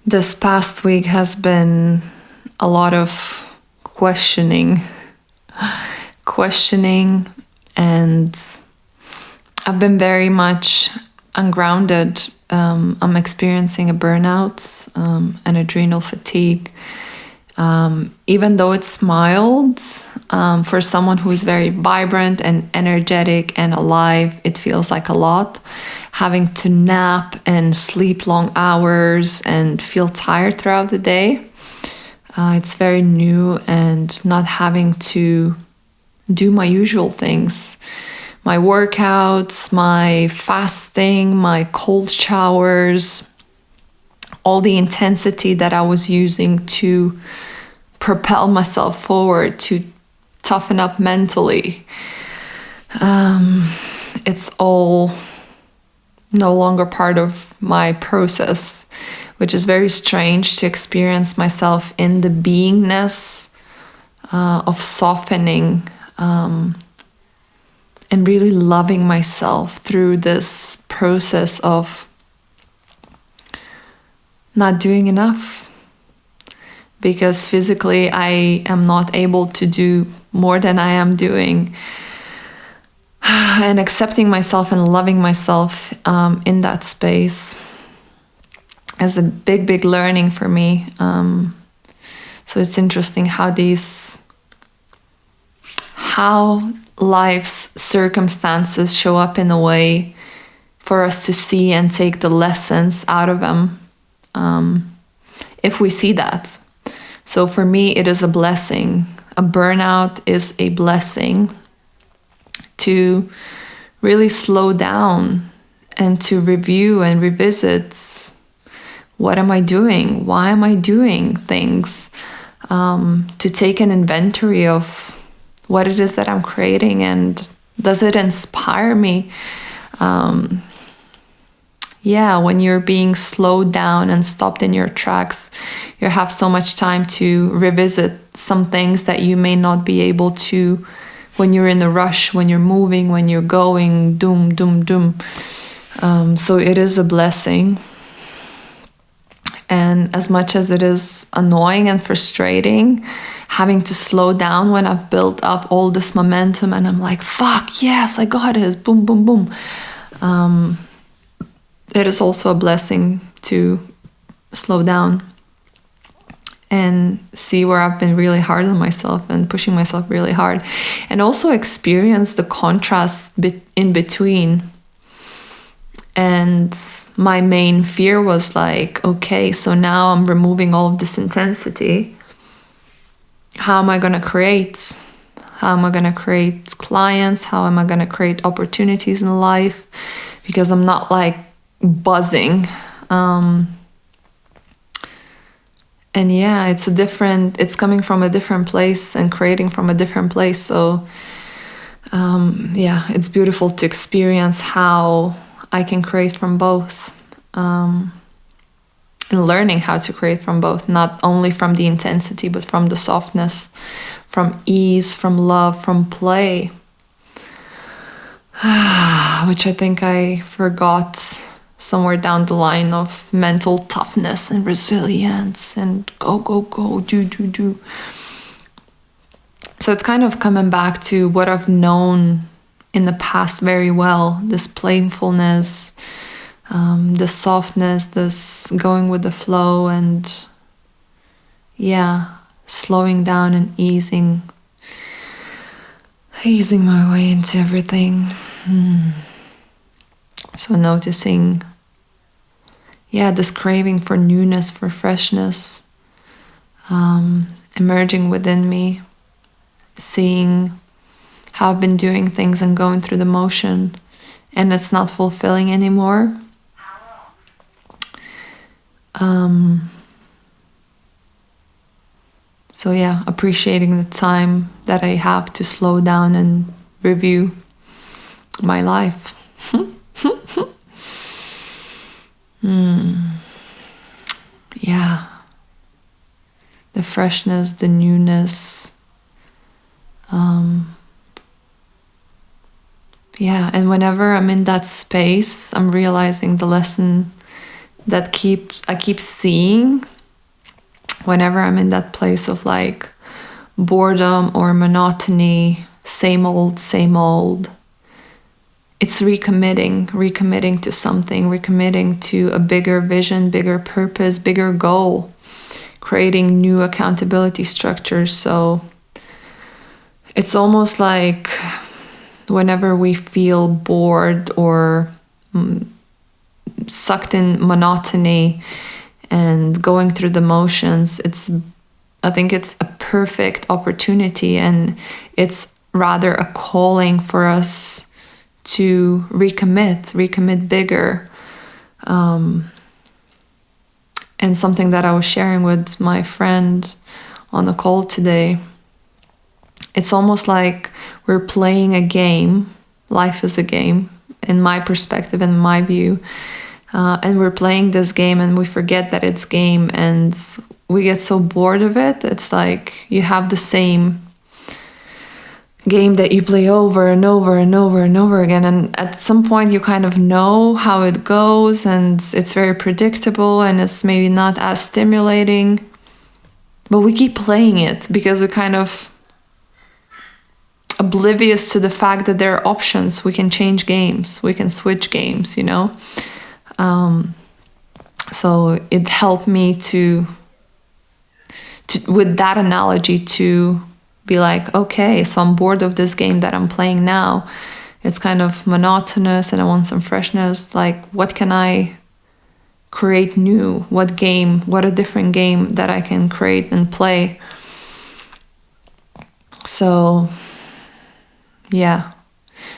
This past week has been a lot of questioning, and I've been very much ungrounded. I'm experiencing a burnout, an adrenal fatigue. Even though it's mild, for someone who is very vibrant and energetic and alive, it feels like a lot. Having to nap and sleep long hours and feel tired throughout the day. It's very new, and not having to do my usual things. My workouts, my fasting, my cold showers, all the intensity that I was using to propel myself forward, to toughen up mentally. It's all no longer part of my process, which is very strange to experience myself in the beingness of softening and really loving myself through this process of not doing enough. Because physically I am not able to do more than I am doing. And accepting myself and loving myself in that space is a big learning for me. So it's interesting how life's circumstances show up in a way for us to see and take the lessons out of them, if we see that. So for me, it is a blessing. A burnout is a blessing to really slow down and to review and revisit, what am I doing? Why am I doing things? To take an inventory of what it is that I'm creating, and does it inspire me? When you're being slowed down and stopped in your tracks, you have so much time to revisit some things that you may not be able to when you're in the rush, when you're moving, when you're going doom. So it is a blessing. And as much as it is annoying and frustrating, having to slow down when I've built up all this momentum and I'm like, fuck, yes, I got it, boom, boom, boom. It is also a blessing to slow down and see where I've been really hard on myself and pushing myself really hard, and also experience the contrast in between. And my main fear was like, okay, so now I'm removing all of this intensity. How am I going to create? How am I going to create clients? How am I going to create opportunities in life? Because I'm not like buzzing. And yeah, it's coming from a different place and creating from a different place. So it's beautiful to experience how I can create from both, and learning how to create from both, not only from the intensity, but from the softness, from ease, from love, from play, which I think I forgot somewhere down the line, of mental toughness and resilience and go, do. So it's kind of coming back to what I've known in the past very well, this playfulness, this softness, this going with the flow, and slowing down and easing my way into everything. So noticing, this craving for newness, for freshness, emerging within me, seeing how I've been doing things and going through the motion, and it's not fulfilling anymore. Appreciating the time that I have to slow down and review my life. The freshness, the newness. And whenever I'm in that space, I'm realizing the lesson that I keep seeing whenever I'm in that place of like boredom or monotony, same old. It's recommitting to something, recommitting to a bigger vision, bigger purpose, bigger goal, creating new accountability structures. So it's almost like whenever we feel bored or sucked in monotony and going through the motions, I think it's a perfect opportunity, and it's rather a calling for us to recommit bigger. And something that I was sharing with my friend on the call today, it's almost like we're playing a game. Life is a game, in my perspective, in my view. And we're playing this game and we forget that it's game, and we get so bored of it. It's like you have the same game that you play over and over and over and over again, and at some point you kind of know how it goes, and it's very predictable and it's maybe not as stimulating, but we keep playing it because we're kind of oblivious to the fact that there are options. We can change games, we can switch games, you know. So it helped me to with that analogy to be like, okay, so I'm bored of this game that I'm playing now. It's kind of monotonous and I want some freshness. Like, what can I create new? What a different game that I can create and play. So yeah,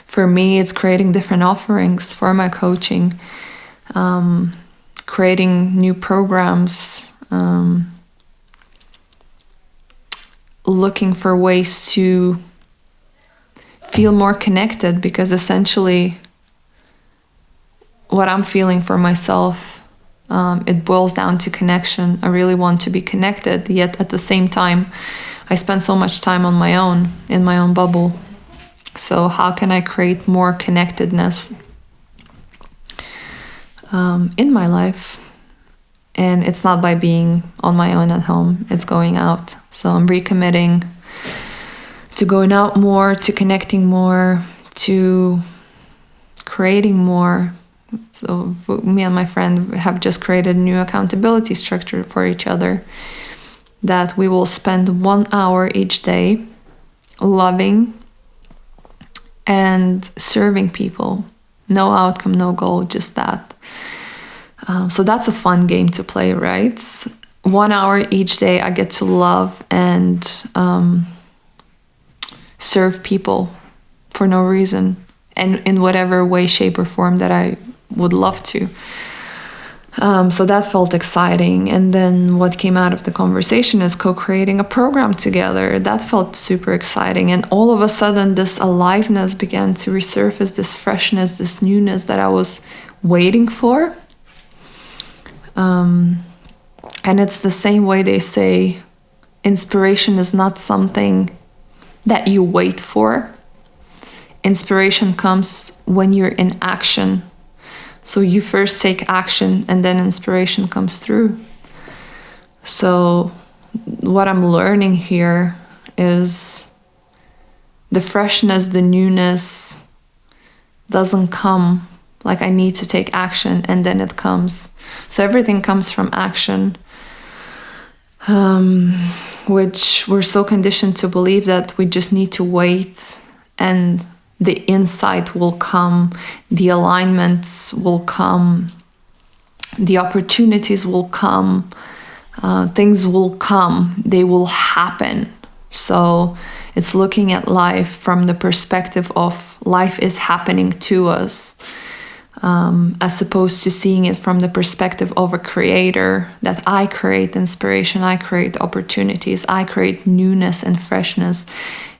for me, it's creating different offerings for my coaching, creating new programs, looking for ways to feel more connected, because essentially what I'm feeling for myself, it boils down to connection. I really want to be connected, yet at the same time I spend so much time on my own, in my own bubble. So how can I create more connectedness in my life? And it's not by being on my own at home, it's going out. So I'm recommitting to going out more, to connecting more, to creating more. So me and my friend have just created a new accountability structure for each other, that we will spend 1 hour each day loving and serving people. No outcome, no goal, just that. So that's a fun game to play, right? 1 hour each day I get to love and serve people for no reason, and in whatever way, shape or form that I would love to. So that felt exciting. And then what came out of the conversation is co-creating a program together. That felt super exciting. And all of a sudden this aliveness began to resurface, this freshness, this newness that I was waiting for. And it's the same way they say inspiration is not something that you wait for. Inspiration comes when you're in action. So you first take action and then inspiration comes through. So what I'm learning here is the freshness, the newness doesn't come like I need to take action and then it comes. So everything comes from action, which we're so conditioned to believe that we just need to wait and the insight will come, the alignments will come, the opportunities will come, things will come, they will happen. So it's looking at life from the perspective of life is happening to us, as opposed to seeing it from the perspective of a creator, that I create inspiration, I create opportunities, I create newness and freshness.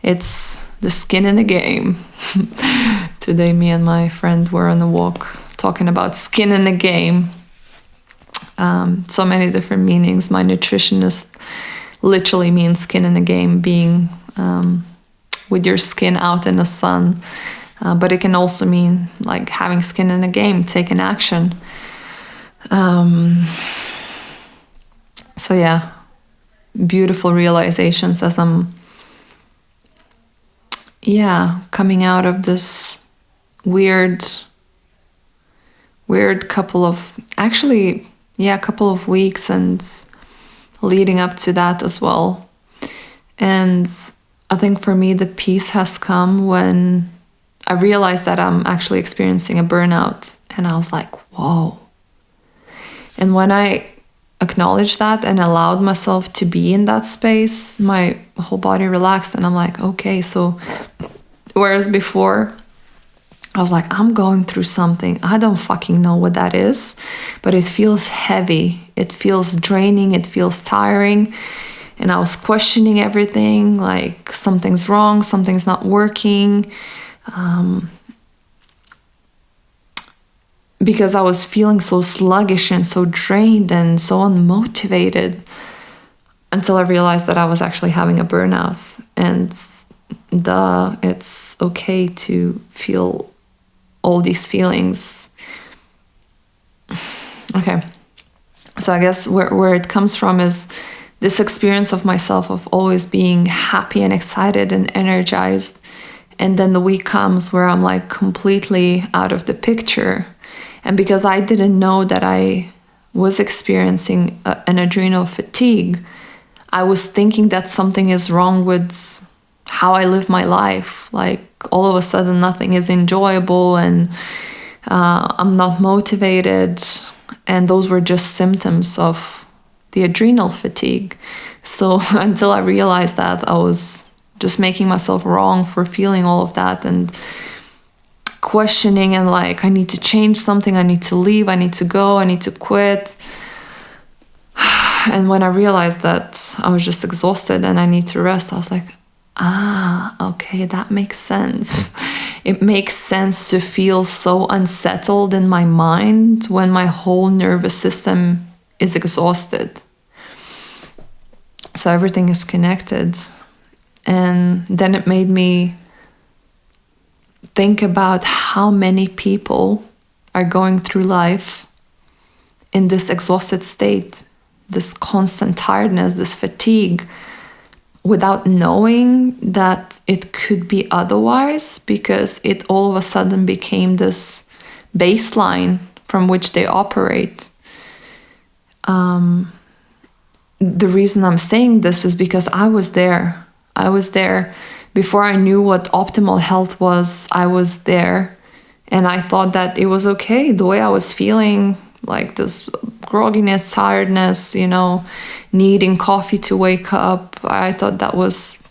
It's the skin in the game. Today, me and my friend were on a walk talking about skin in the game. So many different meanings. My nutritionist literally means skin in the game, being with your skin out in the sun. But it can also mean like having skin in the game, taking action. So yeah, beautiful realizations as I'm coming out of this weird couple of weeks and leading up to that as well. And I think for me the peace has come when I realized that I'm actually experiencing a burnout, and I was like, whoa. And when I acknowledged that and allowed myself to be in that space, my whole body relaxed, and I'm like, okay. So whereas before I was like, I'm going through something, I don't fucking know what that is, but it feels heavy, it feels draining, it feels tiring. And I was questioning everything, like something's wrong, something's not working, because I was feeling so sluggish and so drained and so unmotivated, until I realized that I was actually having a burnout. And it's okay to feel all these feelings. Okay, so I guess where it comes from is this experience of myself of always being happy and excited and energized, and then the week comes where I'm like completely out of the picture. And because I didn't know that I was experiencing an adrenal fatigue, I was thinking that something is wrong with how I live my life. Like all of a sudden nothing is enjoyable, and I'm not motivated. And those were just symptoms of the adrenal fatigue. So until I realized that, I was just making myself wrong for feeling all of that and questioning, and like, I need to change something, I need to leave, I need to go, I need to quit. And when I realized that I was just exhausted and I need to rest, I was like, okay, that makes sense. It makes sense to feel so unsettled in my mind when my whole nervous system is exhausted. So everything is connected. And then it made me think about how many people are going through life in this exhausted state, this constant tiredness, this fatigue, without knowing that it could be otherwise, because it all of a sudden became this baseline from which they operate. The reason I'm saying this is because I was there. I was there before I knew what optimal health was. I was there, and I thought that it was okay the way I was feeling, like this grogginess, tiredness, needing coffee to wake up. I thought that was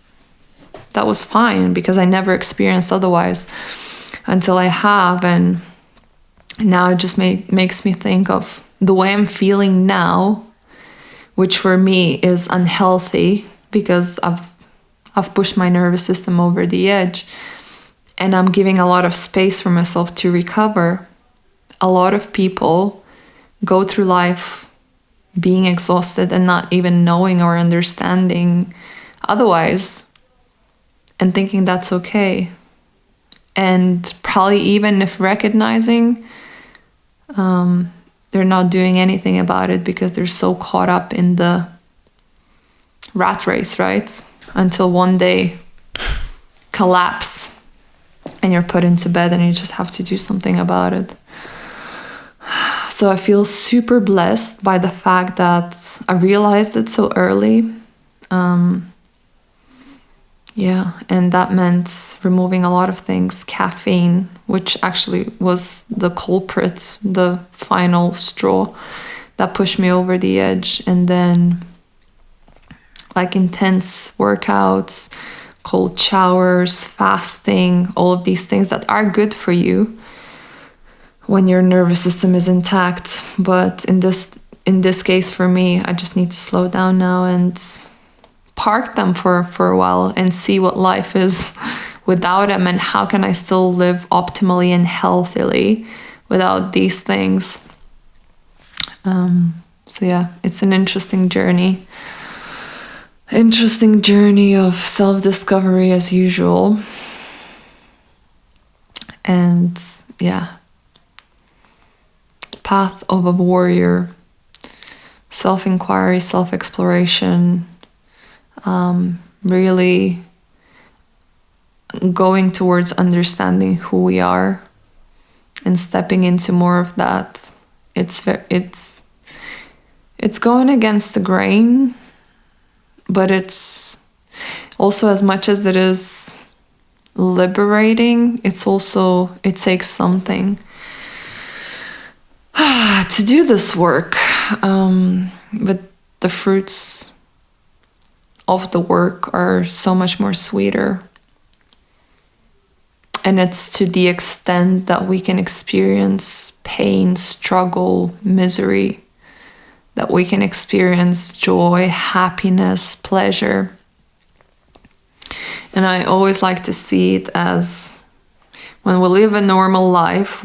fine, because I never experienced otherwise until I have. And now it just makes me think of the way I'm feeling now, which for me is unhealthy because I've pushed my nervous system over the edge, and I'm giving a lot of space for myself to recover. A lot of people go through life being exhausted and not even knowing or understanding otherwise, and thinking that's okay. And probably even if recognizing, they're not doing anything about it because they're so caught up in the rat race, right? Until one day collapse and you're put into bed and you just have to do something about it. So I feel super blessed by the fact that I realized it so early. And that meant removing a lot of things. Caffeine, which actually was the culprit, the final straw that pushed me over the edge. And then like intense workouts, cold showers, fasting, all of these things that are good for you when your nervous system is intact. But in this case for me, I just need to slow down now and park them for a while and see what life is without them, and how can I still live optimally and healthily without these things. So yeah, it's an interesting journey of self-discovery as usual. And yeah, path of a warrior. Self-inquiry, self-exploration, really going towards understanding who we are and stepping into more of that. It's going against the grain, but it's also, as much as it is liberating, it takes something to do this work. But the fruits of the work are so much more sweeter. And it's to the extent that we can experience pain, struggle, misery, that we can experience joy, happiness, pleasure. And I always like to see it as when we live a normal life,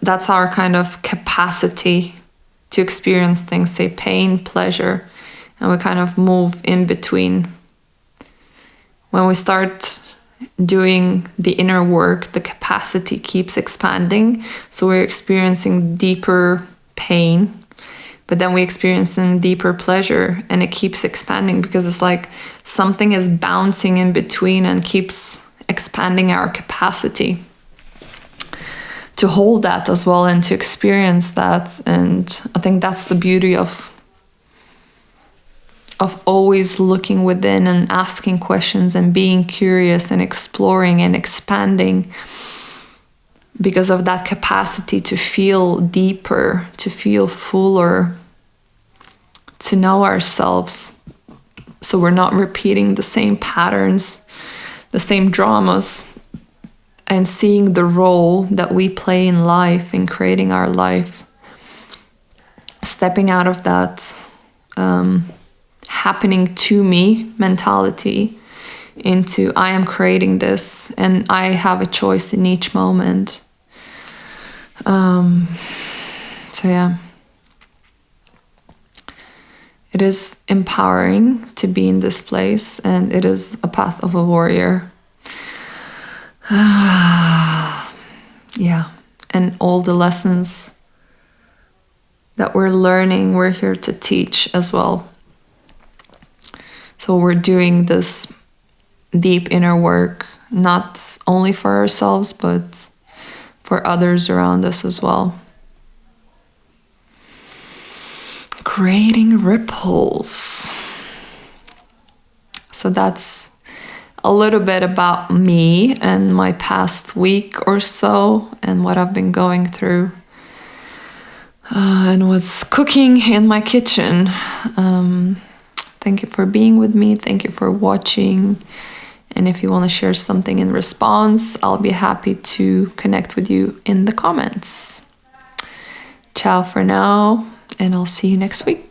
that's our kind of capacity to experience things, say pain, pleasure, and we kind of move in between. When we start doing the inner work, the capacity keeps expanding. So we're experiencing deeper pain, but then we experience deeper pleasure, and it keeps expanding because it's like something is bouncing in between and keeps expanding our capacity to hold that as well and to experience that. And I think that's the beauty of always looking within and asking questions and being curious and exploring and expanding, because of that capacity to feel deeper, to feel fuller, to know ourselves, so we're not repeating the same patterns, the same dramas, and seeing the role that we play in life, in creating our life, stepping out of that happening to me mentality into I am creating this and I have a choice in each moment. So yeah, it is empowering to be in this place, and it is a path of a warrior. Yeah, and all the lessons that we're learning, we're here to teach as well. So we're doing this deep inner work, not only for ourselves, but for others around us as well. Creating ripples. So that's a little bit about me and my past week or so and what I've been going through and what's cooking in my kitchen. Thank you for being with me. Thank you for watching. And if you want to share something in response, I'll be happy to connect with you in the comments. Ciao for now, and I'll see you next week.